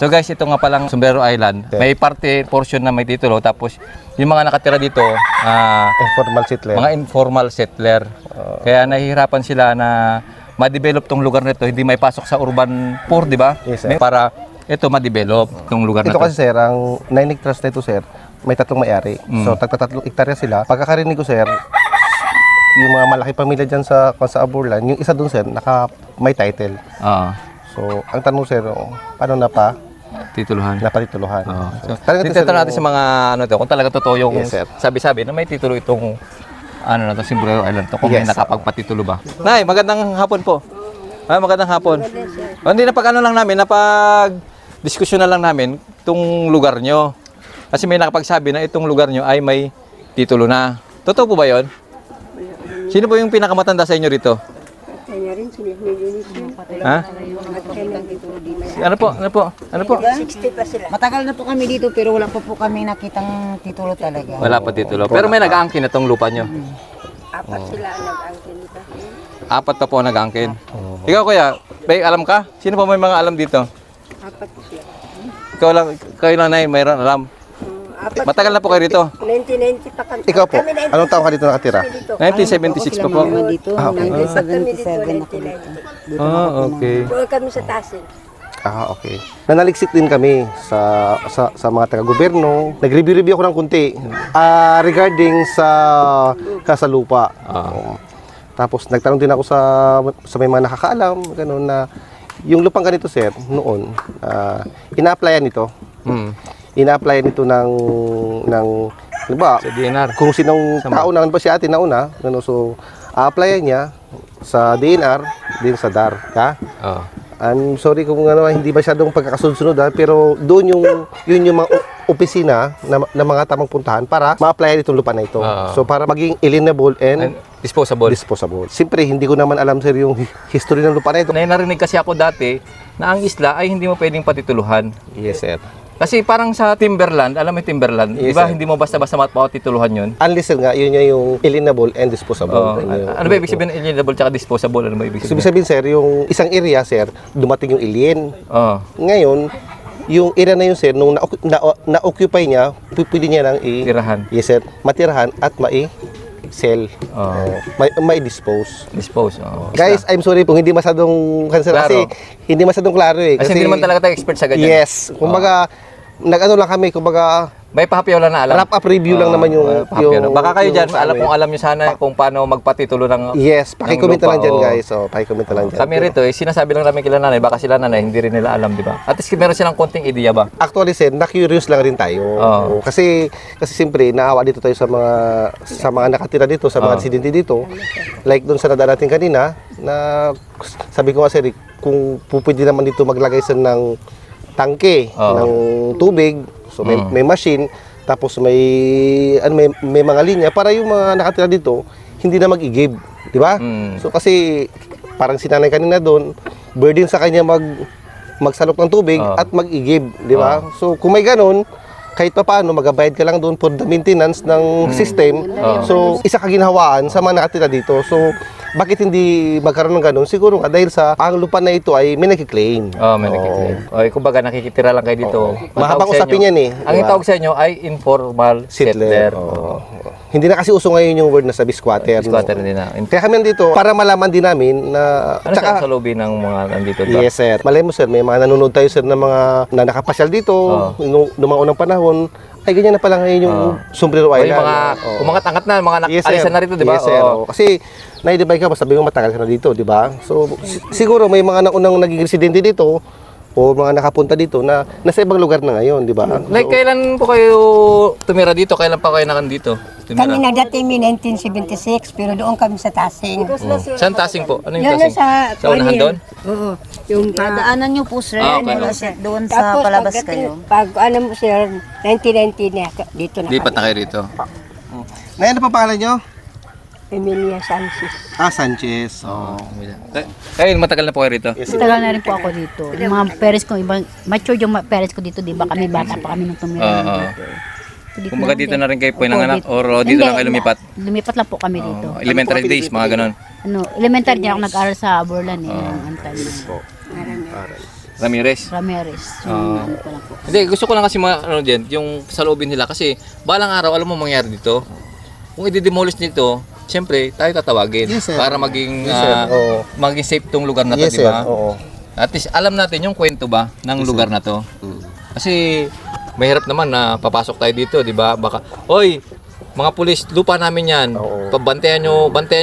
So guys, ito nga palang Sombrero Island. May portion na may titulo. Tapos yung mga nakatira dito, informal settler. Mga informal settler. Kaya nahihirapan sila na ma-develop tong lugar nito. Hindi may pasok sa urban poor, di ba? Yes, sir. Para ito ma-develop tong lugar na Ito to. kasi sir, ang 9 hectares na ito sir, may 3 may-ari. So tagta-3 hektarya sila. Pagkakarinig ko sir, yung mga malaki pamilya dyan sa Aburlan, yung isa dun sir, may title. So, ang tanong sir, paano Tituluhan. napatituluhan? So, dito natin sa mga ano to, kung talaga totoo yung Yes, sir. sabi-sabi na may titulo itong ano na to, Sombrero Island to, kung may Yes. nakapagpatitulo ba. Nay, magandang hapon po. Magandang hapon. Hindi na ano lang namin, diskusyon na lang namin itong lugar nyo. Kasi may nakapagsabi na itong lugar nyo ay may titulo na. Totoo po ba yun? Sino po yung pinakamatanda sa inyo rito? Ha? Ano po? 60 pa sila. Matagal na po kami dito pero wala pa po kami nakitang titulo talaga. Wala pa titulo. Pero may nag-aangkin na itong lupa nyo. Apat sila ang nag-angkin dito. 4 pa po ang nag-aangkin. Ikaw kuya, may alam ka? Sino pa may mga alam dito? Apat sila. Kayo lang na mayroon alam. Matagal na po kayo rito? 1990 pa kami. Ikaw po, anong taon ka dito nakatira? 1976 pa po. Dito, 1977 na kami dito. Okay. Doon kami sa Tasin. Okay. Nanaliksik din kami sa mga taga-gobyerno. Nag-review ako ng kunti regarding sa lupa. Tapos nagtanong din ako sa may mga nakakaalam, gano'n na yung lupang ganito sir, noon, ina-applyan nito. Ina-applyan nito ng diba, Sa DNR. kung sinong tao na ba si ate nauna, gano'n, so a-applyan niya sa DNR, din sa DAR. I'm sorry kung hindi masyadong pagkakasunod-sunod pero doon yun yung mga opisina na mga tamang puntahan para ma-applyan itong lupa na ito. So para maging alienable and Disposable. Siyempre, hindi ko naman alam sir yung history ng lupa na ito. Narinig kasi ako dati na ang isla ay hindi mo pwedeng patituluhan. Yes, sir. Kasi parang sa timberland, alam mo yung timberland, Yes, di ba sir. hindi mo basta-basta matituluhan yun? Unless sir nga, yun yung alienable and disposable. Ano ba ibig sabihin ng alienable tsaka disposable? Ano ba ibig Ibig sabihin? sabihin sir, yung isang area sir, dumating yung alien. Ngayon, yung area na yun sir, nung na-occupy niya, pwede niya nang Tirahan. Yes sir, matirahan at sell. Dispose. Guys, I'm sorry kung hindi masyadong kasi hindi masyadong klaro Kasi hindi naman talaga tayo expert sa ganyan. Yes. Kumbaga nag-ano lang kami, kumbaga may pahapyaw lang na alam. wrap-up review lang naman yung Baka kayo dyan, sa amin. alam nyo sana kung paano magpatitulo ng Yes, paki-comment na lupa, lang dyan oo. guys. Paki-comment na lang dyan. Kami rito, sinasabi lang namin kila nanay, baka sila nanay, hindi rin nila alam, di ba? At least meron silang konting ideya ba? Actually, sir, na-curious lang rin tayo. Kasi siyempre, naawa dito tayo sa mga nakatira dito, sa mga residente dito. Like doon sa nadaan natin kanina, na sabi ko nga, sir, kung pwede naman dito maglagay sa ng tangke, ng tubig, so may machine, tapos may mga linya para yung mga nakatira dito hindi na mag-igib, di ba? So kasi parang sinanay kanina doon, burden sa kanya magsalok ng tubig at mag-igib, di ba? So kung may ganun, kahit pa paano magabayad ka lang doon for the maintenance ng system. So isa kaginhawaan sa mga nakatira dito. So bakit hindi magkaroon ng ganun? Siguro nga dahil sa ang lupa na ito ay may nakiklaim. May nakiklaim. Kumbaga nakikitira lang kayo dito. Mahabang usapin yan eh. Ang tawag sa inyo ay informal settler. Hindi na kasi uso ngayon yung word na sabi squatter. Squatter din na. Kaya kami nandito para malaman din namin na Ano sa lobby ng mga nandito? Yes sir. Malay mo sir, may mga nanonood tayo sir na mga na nakapasyal dito nung mga unang panahon. Ay ganyan na pala ngayon yung Sombrero Island. Yung mga umangat-angat na, mga alisan na rito, di ba? Yes sir. Kasi naidibay ka, sabi mo matagal ka na dito, di ba? So siguro may mga naunang naging residente dito o mga nakapunta dito na nasa ibang lugar na ngayon, di ba? Like, kailan po kayo tumira dito? Kailan pa kayo nakandito? Kami nagdating 1976 pero doon kami sa Tasing. Saan Tasing po? Ano yung Yan Tasing? sa unahan doon? Oo. Yung Dadaanan nyo po sir, doon sa tapos palabas pagdating- kayo. Pag ano mo sir, 1990 na dito na Lipat kami. na kayo rito. Ngayon, ano pa pangalan nyo? Emilia Sanchez. Sanchez. Kayo, matagal na po kayo rito? Tagal na rin po ako dito. Yung mga parents ko, ibang mature yung parents ko dito, di ba kami bata pa kami nung tumira. Kumbaga dito na rin kayo po nanganak or dito lang kayo lumipat? Lumipat lang po kami dito. Elementary days, mga ganon. Elementary din ako nag-aral sa Aburlan eh. Ramirez. Ramirez. Ah. Ano pa lang po. Hindi, gusto ko lang kasi ano din, yung sa loobin nila kasi balang araw alam mo mangyari dito. Kung i-demolish nito, siyempre tayo tatawagin Yes, sir. para maging Yes, sir. Oo. maging safe tong lugar na to, Yes, di sir. ba? Oo. At least alam natin yung kwento ba ng lugar na to. Kasi mahirap naman na papasok tayo dito, di ba? Baka, oy, mga pulis, lupa namin yan. Oo. Bantayan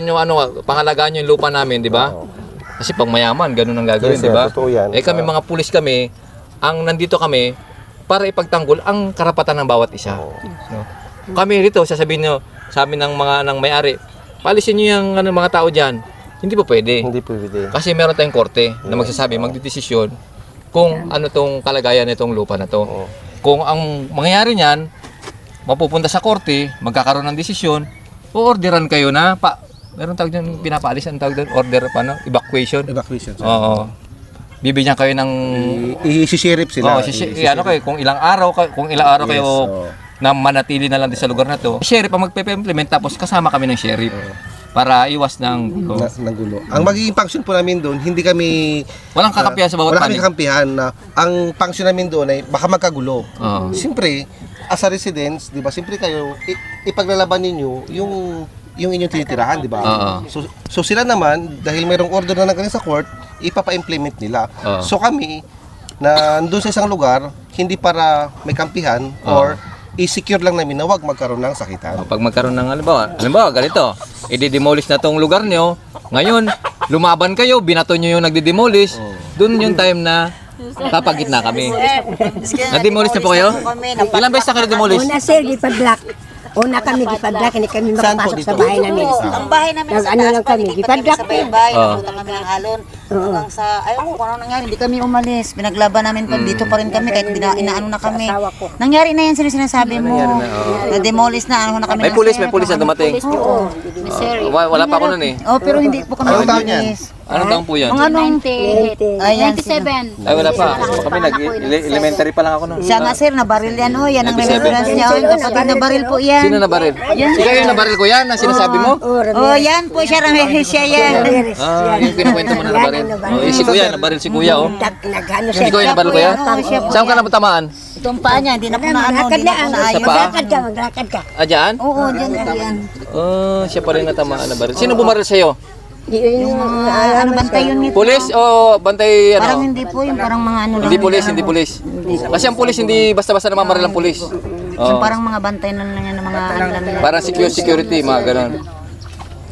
nyo, ano, pangalagaan nyo yung lupa namin, di ba? Kasi pag mayaman, ganun ang gagawin, Yes, di ba? sir. Totoo yan. Eh kami mga pulis kami, ang nandito kami para ipagtanggol ang karapatan ng bawat isa. No? Kami rito, sasabihin nyo sa amin ng mga may-ari, palisin nyo yung ano, mga tao dyan. Hindi pa pwede. Hindi pwede. Kasi meron tayong korte na magsasabi, magdidesisyon kung ano tong kalagayan nitong lupa na to. Oo. Kung ang mangyayari niyan, mapupunta sa korte, magkakaroon ng desisyon, o-orderan kayo na, meron tawag dyan, pinapaalis, ang tawag dyan, order, evacuation. Evacuation. Oo. Bibigyan kayo ng... I-sheriff sila. Oo, ano kayo, kung ilang araw, kayo na manatili na lang din sa lugar na to. Sheriff ang magpe-implement, tapos kasama kami ng sheriff para iwas ng gulo. ng gulo. Ang magiging function po namin doon, hindi kami Walang kakampihan sa bawat wala panig. kaming kakampihan na ang function namin doon ay baka magkagulo. Oo. Siyempre, as a residents, 'di ba? Siyempre kayo ipaglalaban ninyo yung inyong tinitirahan, 'di ba? Oo. So sila naman dahil mayroong order na nagaling sa court, ipapa-implement nila. Oo. So kami na doon sa isang lugar, hindi para may kampihan or i-secure lang namin na wag magkaroon ng sakitan. Pag magkaroon ng halimbawa ganito, i-demolish na tong lugar nyo, ngayon, lumaban kayo, binato nyo yung nagdi-demolish, dun yung time na papagitna kami. Na-demolish na po kayo? Ilang beses na kayo demolish? Una sir, gipadlock. Una kami gipadlock, hindi kami Saan po makapasok dito? sa bahay namin. Ang bahay namin sa Ano taas lang pa, kami, hindi kami gipadlock sa baybay, Oo. napunta kami ng alon. Hanggang sa, ayaw ko kung ano nangyari, hindi kami umalis. Pinaglaban namin pa, dito pa rin kami, kahit inaano na kami. Nangyari na yan, sinasabi mo. Na-demolish na, ano na kami. May pulis na dumating. Oo. Wala pa ako nun eh. Oh, pero hindi po kami Anong taon yan? umalis. Anong taong po yan? Mga anong, 97. Ay, wala pa. Kami elementary pa lang ako nun. siya nga sir, nabaril yan, oh, yan ang 97. remembrance niya, oh, yung kapatid nabaril po yan. Sino nabaril? Ikaw yung nabaril ko yan, na sinasabi mo? Oh, yan po siya, Ramirez siya yan. Yung kinukwento mo na nabaril. Si kuya, nabaril si kuya, oh. Naghano Hindi ko yung nabaril kuya? Saan ka natamaan? Itong paa niya, hindi na po na ano, Maglakad hindi na po na. na ayos. Sa paa? Maglakad ka. Ah, dyan? Oo, dyan po yan. Siya pa rin natamaan na baril. Sino bumaril sa'yo? Yung mga, ano, bantay yun nito. Pulis o bantay Parang ano? hindi po, yung parang mga ano lang. Hindi pulis. Kasi ang pulis hindi basta-basta namamaril ang pulis. Yung parang mga bantay lang yan, ng mga ano lang. Parang security, mga ganon.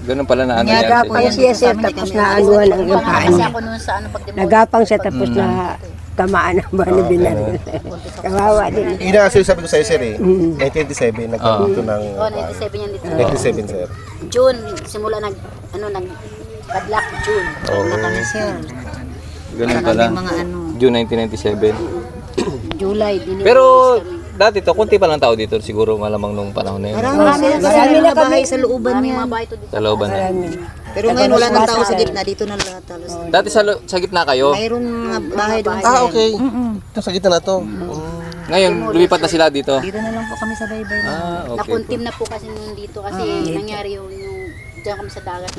Ganon pala na ano yan. Nagapang Siya sir, tapos na anuhan ang yung paa Kasi niya. ako noon sa ano pag-demolish. Nagapang siya tapos na tamaan ang bani binaril. Kawawa din. Yun ang sabi ko sa iyo, sir, 1997, nagkaroon dito ng... Oh, 97 yan dito. 97, sir. June, simula padlock June. Na kami sir. Ganon pala. Mga ano. June 1997. July, dinidemolish Pero kami. dati to, kunti pa lang tao dito siguro malamang nung panahon na yun. Marami na bahay sa looban Maraming niya. mga bahay to dito. Sa looban na. Pero ngayon wala nang tao sa gitna, dito na lahat talos. Dati sa gitna kayo. Mayroon mga bahay doon. Okay. Ito sa gitna na to. Ngayon, lumipat na sila dito. Dito na lang po kami sa baybay. Okay. Nakuntim na po kasi nung dito kasi nangyari yung diyan kami sa dagat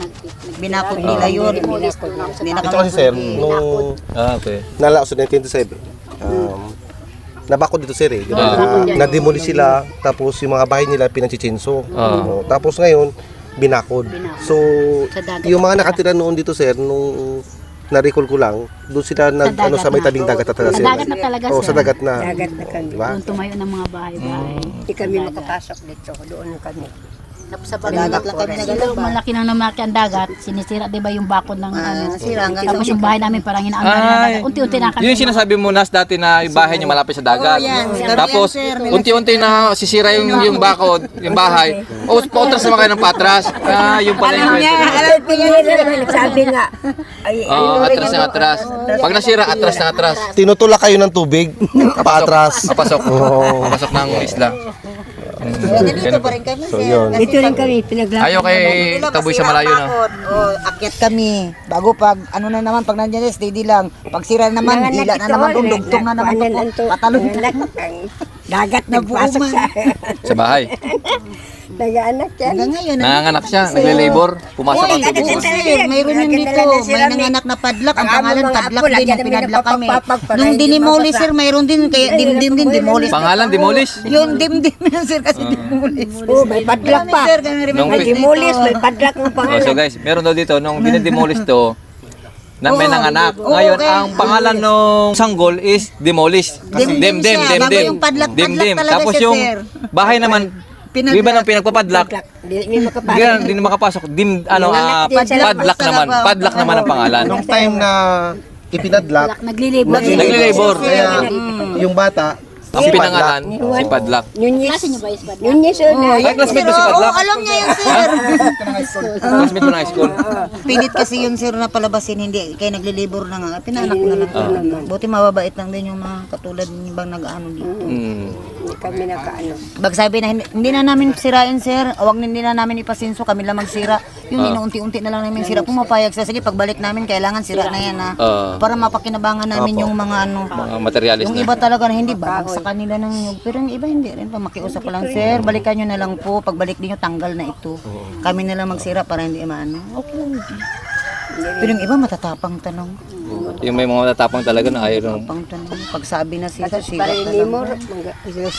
Binakot nila yun. Demolish doon ako sa Hindi na Ito kami kasi, sir, nung Okay. nalaos sa 1997, nabakod dito, sir, eh. Na-demolish sila, tapos yung mga bahay nila pinachichinso. Tapos ngayon, binakod. So, Sa dagat. yung mga nakatira noon dito, sir, nung na-recall ko lang, doon sila ano, sa may tabing dagat na talaga, Sa sir. dagat na talaga Oh, sir. sa dagat na. Dagat na kami. Diba? Doon tumayo ng mga bahay-bahay. Hindi kami makapasok dito. Doon kami. Tapos sa dagat lang kami Siguro malaki nang namaki ang dagat, sinisira 'di ba yung bakod ng ano. nasira hanggang Tapos yung bahay namin parang inaandar na dagat. Unti-unti na kami. Yun yung sinasabi mo nas dati na yung bahay niyo malapit sa dagat. Tapos unti-unti na sisira yung bakod, yung bahay. O patras naman kayo ng patras. Yung pala yung kwento. Alam ko yun. Sabi nga. Ay, Atras ng atras. Pag nasira, atras ng atras. Tinutulak kayo ng tubig, paatras. Papasok. Papasok ng isla. Dito pa rin kami So, sir. yun. dito rin kami. Pinaglaban. Ayaw kay Taboy sa malayo na. Akyat kami. Bago pag ano na naman pag nandiyan steady lang. Pag sira naman, dila na naman doon, dugtong na naman doon. Patalon na. Dagat na buwasak sa... Sa bahay. Nag-aanak yan. Hanggang ngayon. Nanganganak siya, nagle-labor, pumasok ang tubo. Oo, sir, mayroon yun dito. May nanganak na padlak. Ang pangalan padlak din, ang pinadlak kami. Nung dinimoli, sir, mayroon din. Kaya dimdim din, demolish. Pangalan, demolish. Yun, dimdim yun, sir, kasi demolish. Oo, may padlak pa. Sir, kami rin Nung- May dimulis, may padlak ng Oh, pangalan. so guys, meron daw dito, nung dinidemolish to, na may Oo. nanganak. Oo, Ngayon, okay. ang pangalan ng sanggol is demolish. Dimdim siya, bago yung padlak talaga Tapos siya, yung sir. bahay naman, Pinadlak. iba ng pinagpapadlak, Hindi makapasok. hindi na makapasok. Padlak naman. Padlak naman ang pangalan. Nung time na ipinadlak, Naglilibot. Nagle-labor. kaya yung bata, Ang pinangalan, si Padlak. Nyunyis. Klase niyo ba is padlak? Nyunyis. Ay, classmate mo si Oo, Padlak? alam niya yun, sir. Classmate mo na high school? Pilit kasi yun, sir, na palabasin, hindi. Kaya naglilibor na nga. Pinanak na lang. Buti mababait lang din yung mga katulad ng ibang nag-ano dito. Hindi kami nakaano. Bag sabi na hindi na namin sirain, sir. Huwag hindi na namin ipasinso, kami lang magsira. Yung inuunti-unti na lang namin sira. Pumapayag siya. Sige, pagbalik namin, kailangan sira na yan, ha. Para mapakinabangan namin yung mga ano. Mga materialis Yung na. iba talaga na hindi babag sa kanila ng nyug. Pero yung iba hindi rin pa. Makiusap ko lang, sir. Balikan nyo na lang po. Pagbalik din nyo, tanggal na ito. Kami na lang magsira para hindi maano. Okay lang. Pero yung iba matatapang tanong. Yung may mga matatapang talaga na ayaw nung... Pang tanong. Pagsabi na sila, sira Para talaga. ni Mor,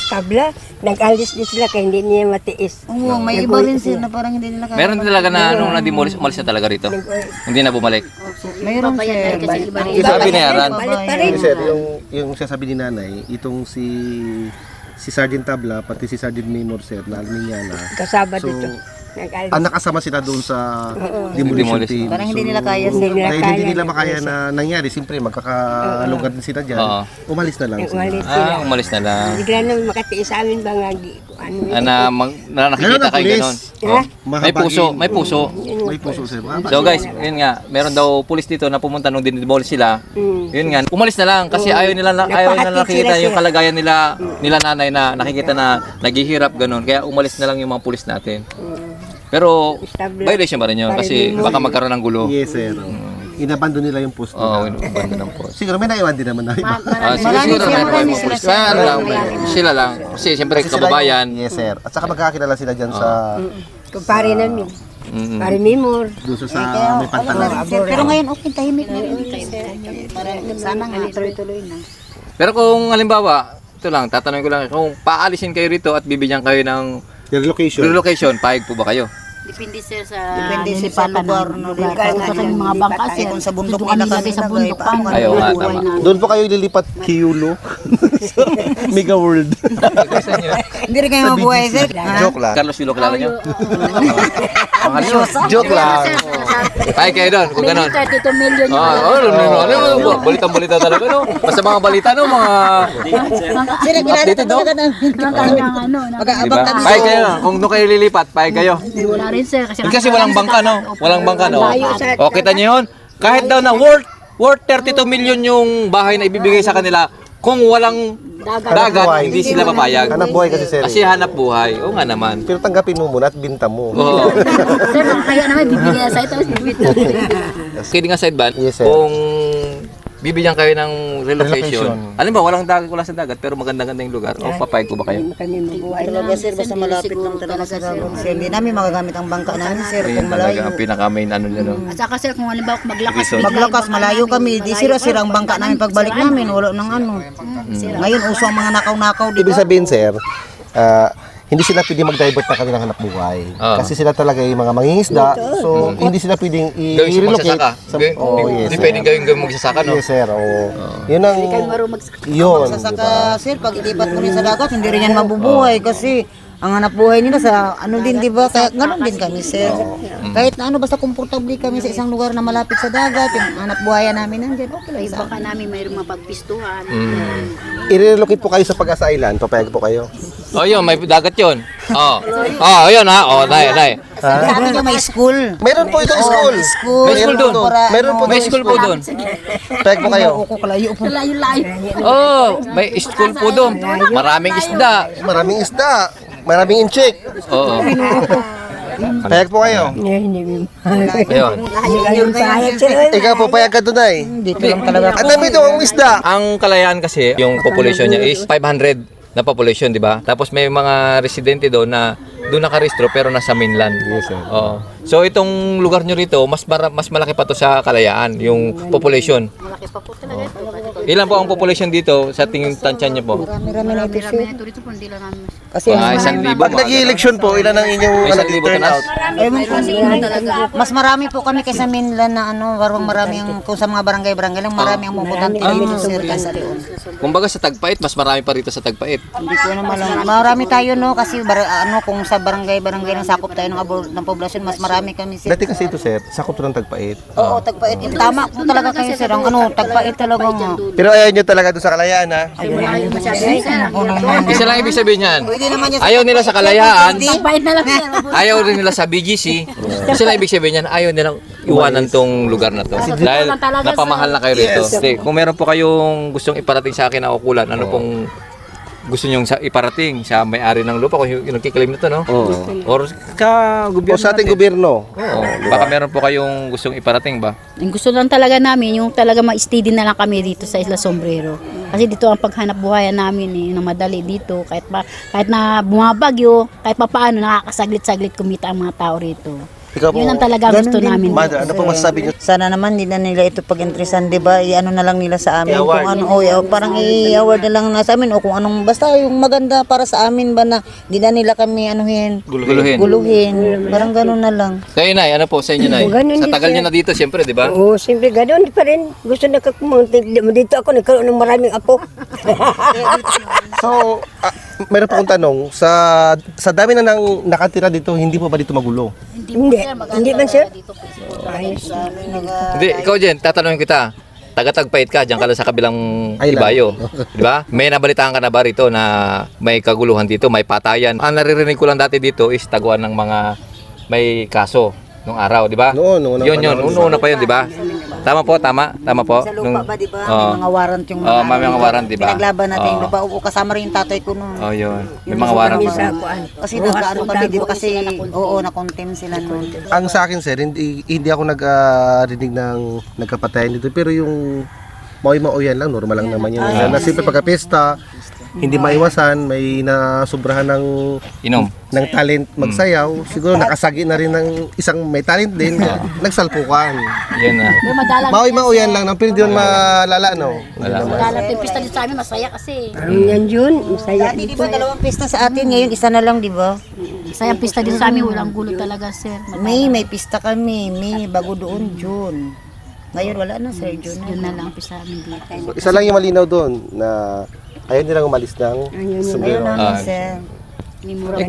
tabla, nag-alis din sila kaya hindi niya matiis. Oo, may iba rin sir na parang hindi nila kaya. Meron din talaga na nung na-demolish, umalis na talaga rito. Hindi na bumalik. Mayroon sir. Sabi na yaran. Balik pa rin. sir, yung sasabi ni nanay, itong si Sergeant Tabla, pati si Sergeant Maymor, sir, na alam niya na. Kasaba So, dito. Nag-alis. nakasama sila doon sa demolition Demolish. team. Parang hindi nila kaya sir. Dahil hindi nila makaya na nangyari, siyempre magkakalungad din sila dyan. Oo. Umalis na lang sila. Umalis sila. Umalis na lang. Bigla nang makatiis sa amin ba nga, ano yun. Na nakikita kayo ganun. Ha? May puso, may puso. May puso, sir. So guys, yun nga, meron daw pulis dito na pumunta nung dinidemolish sila. Yun nga, umalis na lang kasi ayaw nila nakikita yung kalagayan nila nanay na nakikita na naghihirap ganun. Kaya umalis na lang yung mga pulis natin. Pero violation ba rin yun? Kasi baka magkaroon ng gulo. Yes, sir. Inabandon nila yung post Oo, nila. banda ng polis. Siguro may naiwan din naman na iba. Siguro may mga pulis. Kaya ano lang, sila lang. Kasi siyempre Kasi sila kababayan. yes, sir. At saka magkakilala sila dyan sa Kumpare namin. Mm. Pare Mimor. doon sa may pantalan. Sir, pero ngayon okay, tahimik na rin. Sana nga, tuloy-tuloy na. Pero kung halimbawa, ito lang, tatanungin ko lang, kung paalisin kayo rito at bibigyan kayo ng Relocation. relocation, pahig po ba kayo? Depende sir sa Depende sir sa lugar. Kasi yung mga bangka sir. Kung sa bundok dito nila kami kami sa nagay, bundok paano pa. Ayaw nga, tama. Doon po kayo lilipat Kiyulo. Mega World. Hindi rin kayo mabuhay sir. Joke lang. Carlos Yulo, kilala nyo? Mahal yun. Joke lang. Pahig kayo doon, kung ganun. 32 million yung Balitang-balita talaga, no? Basta mga balita, no? Mga Sir, updated, no? Diba? Pahig kayo, kung doon kayo lilipat, pahig kayo. Wala rin sir. Kasi walang bangka, no? Walang bangka, no? O, kita nyo yun? Kahit daw na worth 32 million yung bahay na ibibigay sa kanila, kung walang dagat, buhay. hindi sila papayag. Hanap buhay kasi, sir. Kasi hanap buhay. Oo nga naman. Pero tanggapin mo muna at binta mo. Oo. Sir, kaya naman bibigyan sa ito. Kidding aside ba, Yes, sir. kung bibigyan kayo ng relocation, Relocation. alam ba, wala sa dagat, pero maganda-ganda yung lugar, o papayag po ba kayo? Kami mabuhay. Talaga sir, basta malapit lang talaga sa Dragon. Sir, hindi namin magagamit ang bangka namin sir Yun kung talaga malayo. ang pinaka-main ano nyo, no? At saka sir, kung halimbawa maglakas Maglakas, malayo kami. Di sira-sira ang bangka namin pagbalik namin. Wala nang ano. Ngayon, uso ang mga nakaw-nakaw. Ibig sabihin, sir, hindi sila pwedeng mag-divert na kanilang hanap buhay. Kasi sila talaga yung mga mangingisda. So, hindi sila pwedeng Gawin sa i-relocate. magsasaka. Oh, yes, Hindi sir. pwedeng gawin magsasaka, no? Yes, sir. Oh. Yun ang... Yun. Sasaka sir, pag ilipat mo rin sa dagat, hindi rin yan mabubuhay kasi ang hanap buhay nila sa ano din, di ba? Kaya ganoon din kami, sir. Kahit na ano, basta komportable kami sa isang lugar na malapit sa dagat, yung hanap buhay namin nandiyan, okay lang. baka namin mayroong mapagpistuhan. I-relocate po kayo sa Pag-asa Island. Papayag po kayo. Oh, yun, may dagat yun. Oh, yun ha. Oh, nay. Sabi niyo may school. Meron po itong school. May school doon. Meron po May itong school po doon. Papayag po kayo. Layo-layo. Oh, may school po doon. Maraming isda. Maraming isda. Maraming incheck. Oo. Payag po kayo. Ayun. Yung pahayag sila. Ikaw po, payag ka doon ay. Dito lang talaga. Ang dami doon ang isda. Ang Kalayaan kasi, yung population niya is 500 na population, di ba? Tapos may mga residente doon na doon nakarehistro pero nasa mainland. Yes, sir. Oo. So itong lugar nyo rito, mas malaki pa to sa Kalayaan, yung population. Malaki pa po talaga ito. Ilan po ang population dito sa tingin tansya nyo po? Marami-rami na ito, Marami sir. na ito rito po, hindi lang namin. Kasi Mga 1,000. Pag nag-election po, ilan ang inyong turnout? Ewan ko, mas marami po kami kaysa mainland na warang marami ang, kung sa mga barangay-barangay lang, marami ang mabutante dito, sir, kaysa doon. Kumbaga sa Tagpait, mas marami pa rito sa Tagpait. Hindi ko naman alam. Marami tayo, no, kasi kung sa barangay-barangay lang sakop tayo ng poblasyon, mas marami kami, sir. Dati kasi ito, sir, sakop to ng Tagpait. Oo, Tagpait. Tama po talaga kayo, sir. Ang Tagpait talaga nga. Pero ayaw nyo talaga doon sa Kalayaan, ha? Isa lang ibig sabihin yan. Pwede naman niya Ayaw nila sa Kalayaan, Pahit na lang sir. ayaw rin nila sa BGC. Isa lang ibig sabihin yan, ayaw nilang iwanan tong lugar na to. Dahil napamahal na kayo rito. Hindi, kung meron po kayong gustong iparating sa akin na ukulan, ano pong gusto nyong iparating sa may-ari ng lupa, kung yung nagkiklaim nito, no? Or ka O gobyerno sa ating natin. gobyerno. Oo. Baka meron po kayong gustong iparating ba? Ang gusto lang talaga namin, yung talaga ma-steady na lang kami dito sa Isla Sombrero. Kasi dito ang paghanap buhayan namin na madali dito. Kahit na bumabagyo, kahit pa paano, nakakasaglit-saglit kumita ang mga tao rito. Ikaw po, Yun ang talaga gusto namin. Mother, ano po masasabi nyo? Sana naman hindi na nila ito pag-interesan, 'di ba? I-ano na lang nila sa amin kung ano, parang i-award na lang na sa amin o kung anong basta yung maganda para sa amin ba na hindi na nila kami anuhin, guluhin. Parang gano'n na lang. Kayo, Nay, ano po sa inyo, Nay? Ganun Sa din, tagal sir. nyo na dito, siyempre, di ba? Oo, simple gano'n pa rin. Gusto na kakumunti. Dito ako nagkaroon ng maraming apo. So, meron pa akong tanong, sa dami na nang nakatira dito, hindi po ba dito magulo? Hindi. Hindi man, sir? Hindi, ikaw dyan, tatanungin kita. Taga-Tagpait ka, dyan ka lang sa kabilang Ibayo. Di ba? May nabalitaan ka na ba rito na may kaguluhan dito, may patayan? Ang naririnig ko lang dati dito is taguan ng mga may kaso nung araw, di ba? Noon, Yun, una pa yun, di ba? Tama po. Sa lupa ba, 'di ba? May mga warrant yung may mga warrant, di ba? Pinaglaban natin yung lupa. Oo, kasama rin yung tatay ko noon. Oh, yun. May mga warrant. Kasi nagkaano kami, 'di ba? Kasi na-contempt sila noon. Ang sa akin, sir, hindi ako nag-rinig ng nagkapatayan dito, pero yung mauy-mauyan lang, normal lang naman yun. Na simple pagkapesta, hindi maiwasan, may nasubrahan Inom. ng talent magsayaw. Siguro nakasagi na rin ng isang may talent din, nagsalpukan. Yun na. Mauy-mauyan lang, pero hindi yun malala, no? Madalat yung pista dito sa amin, masaya kasi. Parang yan yun. Masaya Dati, 'di dito. ba, dalawang pista sa atin ngayon, isa na lang, 'di ba? Masaya ang pista dito sa amin, walang gulo talaga sir. May pista kami, May bago doon June. Ngayon wala na, sir, June. Yun na lang ang pista namin dito. So, isa lang yung malinaw doon, na ayaw nilang umalis ng Ayun sombrero. na, sir.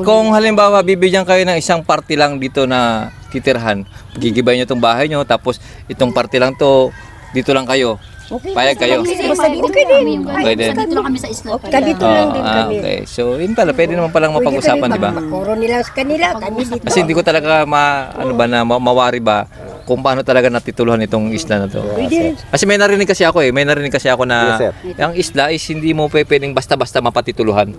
Kung halimbawa bibigyan kayo ng isang party lang dito na titirhan, gigibay nyo itong bahay nyo, tapos itong party lang to, dito lang kayo. Payag kayo. Basta dito kami. Pwede. Dito lang kami sa isla. Dito lang din kami. Okay. So, yun pala. Pwede naman palang mapag-usapan, di ba? Makuro nila sa kanila. Kami dito. Kasi hindi ko talaga mawari ba kung paano talaga natituluhan itong isla na to. Kasi may narinig kasi ako na Yes, sir. ang isla is hindi mo pwedeng basta-basta mapatituluhan.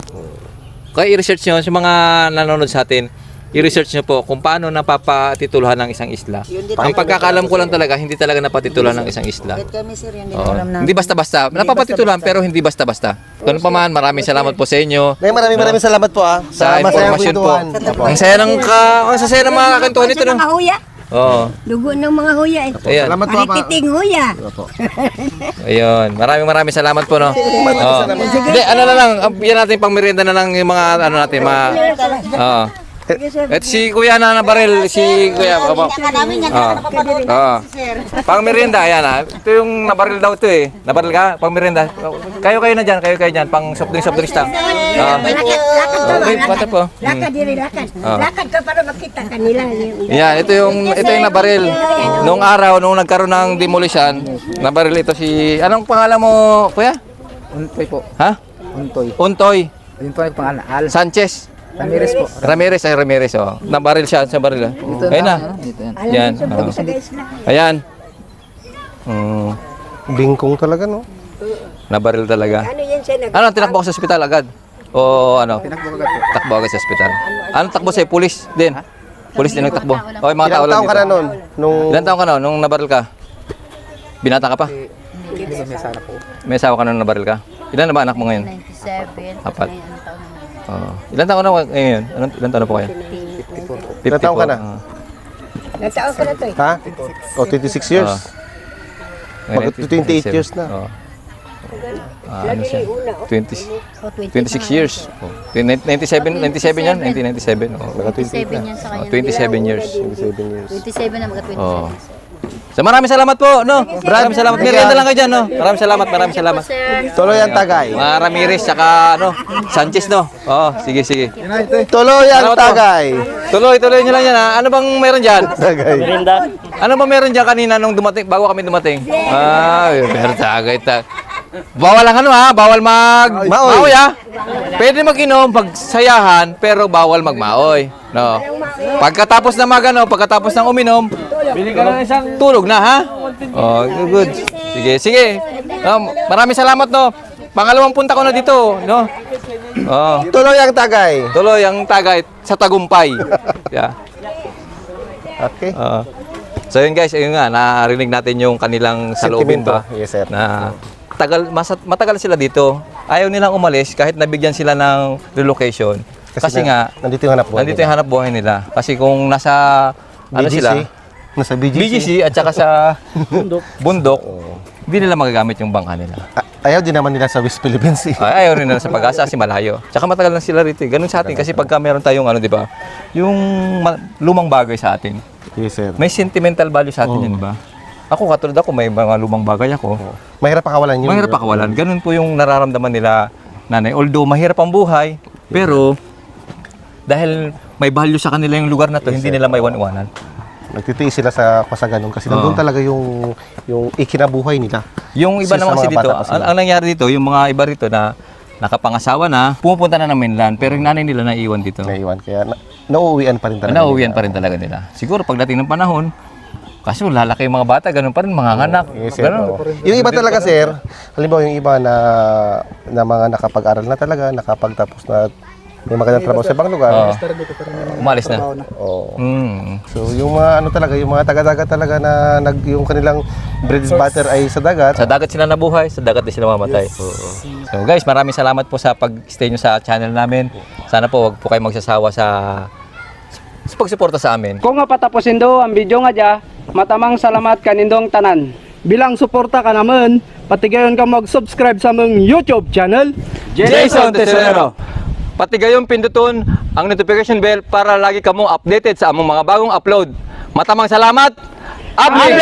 Kaya i-research nyo sa mga nanonood sa atin, i-research nyo po kung paano napapatituluhan ng isang isla. Ang pagkakalam ko lang talaga, hindi talaga napatituluhan ng isang isla. Kahit kami, sir, yun din Oo. alam namin. Hindi basta-basta. Napapatituluhan pero hindi basta-basta. Kung pa man, maraming salamat po sa inyo. Nay, maraming salamat po Sa masayang impormasyon po. kwentuhan. Ang saya ng mga kakantuhan nito, no? Mga huya. Oo. Dugo ng mga huya eh. Ayan. Salamat po, Apa. Marikiting huya. Ayun. Maraming salamat po, no? Oo. Hindi, ano na lang. Yan natin pang merienda na lang yung mga ano natin. Oo. Ito si Kuya na baril. Si Kuya. Oo. Pang merienda, ayan ha. Ito yung nabaril daw ito eh. Nabaril ka? Pang merienda. Kayo na dyan. Kayo dyan. Pang soft drinks lang. Okay, bata po. Lakad diri, lakad. Lakad ka para makita kanila. Yan, ito yung nabaril. Nung araw, nung nagkaroon ng demolition, nabaril ito si... Anong pangalan mo, Kuya? Untoy po. Ha? Untoy. Untoy. Yun po ang pangalan. Al. Sanchez. Ramirez po. Ramirez, oh. Nabaril siya sa baril. Ayun na. Dito yan. Yan. Ayan. Bingkong talaga, no? Nabaril talaga. Ano yan siya? Ano, tinakbo ko sa ospital agad? O ano? Tinakbo agad po. Takbo agad sa ospital. Ano takbo sa'yo? Pulis din? Pulis din nagtakbo? Okay, mga tao Ilang lang taon ka na dito. nun? Nung Ilan taon ka na nung nabaril ka? Binata ka pa? Hindi ko may sana po. May asawa ka na nung nabaril ka? Ilan na ba anak mo ngayon? 97. Apat. Ngayon, ano taon na? Ilan taon na ngayon? Ilan taon na po kayo? 54. Ilan taon ka na? Nataon ko na to eh. Ha? O, 26 years. Mag 28 years na. Ano siya? 20, Oh, 26 years. 97 yan? 1997. Mga 27 28 na. yan sa kanya. 27 years. 27 years. 27 na, mga 27. Oh. So maraming salamat po, no? Maraming salamat. Merienda lang kayo dyan, no? Maraming salamat. Tuloy ang tagay. Mga Ramirez, tsaka, Sanchez, no? Oo, sige. Tuloy ang Salamat po. tagay. Tuloy nyo lang yan, ha? Ano bang meron dyan? Tagay. Ano ba meron dyan kanina nung dumating, bago kami dumating? Meron tagay. Bawal lang ha? Bawal maoy, ha? Pwede mag-inom, pagsayahan, pero bawal magmaoy. No. Pagkatapos ng uminom, bili ka ng isang tulog na, ha? Oh, good. Sige. Maraming salamat, no? Pangalawang punta ko na dito, no? Oh. Tuloy ang tagay. Tuloy ang tagay sa tagumpay. Yeah. Okay. So yun guys, ayun nga, narinig natin yung kanilang saloobin ba? Yes, sir. Na matagal sila dito. Ayaw nilang umalis kahit nabigyan sila ng relocation. Kasi nga, nandito yung hanap buhay. nandito yung hanap buhay nila. Kasi kung nasa, BGC, sila? nasa BGC. BGC at saka sa bundok, hindi nila magagamit yung bangka nila. Ayaw din naman nila sa West Philippines. Ayaw rin nila sa Pag-asa kasi malayo. Tsaka matagal na sila rito. Ganun sa atin kasi pagka meron tayong di ba? Yung lumang bagay sa atin. Yes, sir. May sentimental value sa atin yun, di ba? Ako, katulad ako, may mga lumang bagay ako. Mahirap pakawalan yun. Mahirap pakawalan. Ganun po yung nararamdaman nila, nanay. Although mahirap ang buhay, pero dahil may value sa kanila yung lugar na to, hindi nila may iwan-iwanan. Nagtitiis sila sa ganun kasi nandun talaga yung ikinabuhay nila. Yung iba Sa naman kasi mga dito, bata pa sila. ang nangyari dito, yung mga iba rito na nakapangasawa na, pumupunta na ng mainland, pero yung nanay nila naiiwan dito. Naiwan. Kaya nauuwian pa rin talaga. Nauuwian pa rin talaga nila. Siguro pagdating ng panahon, kasi lalaki yung mga bata, ganun pa rin, mga anak. Yes, sir. Ganun. Yung iba talaga, sir, halimbawa yung iba na mga nakapag-aral na talaga, nakapagtapos na may magandang trabaho sa ibang lugar. Umalis na. Oo. Mm. So yung mga talaga, yung mga taga-dagat talaga na yung kanilang bread and butter ay sa dagat. Sa dagat sila nabuhay, sa dagat din sila mamatay. So guys, maraming salamat po sa pag-stay nyo sa channel namin. Sana po wag po kayo magsasawa sa pagsuporta sa amin. Kung nga patapusin do ang video nga dya, matamang salamat kanindong tanan. Bilang suporta ka naman, patigayon ka mag-subscribe sa mong YouTube channel, Jason Tesorero. Pati gayon pinduton ang notification bell para lagi kamong updated sa among mga bagong upload. Matamang salamat. Update!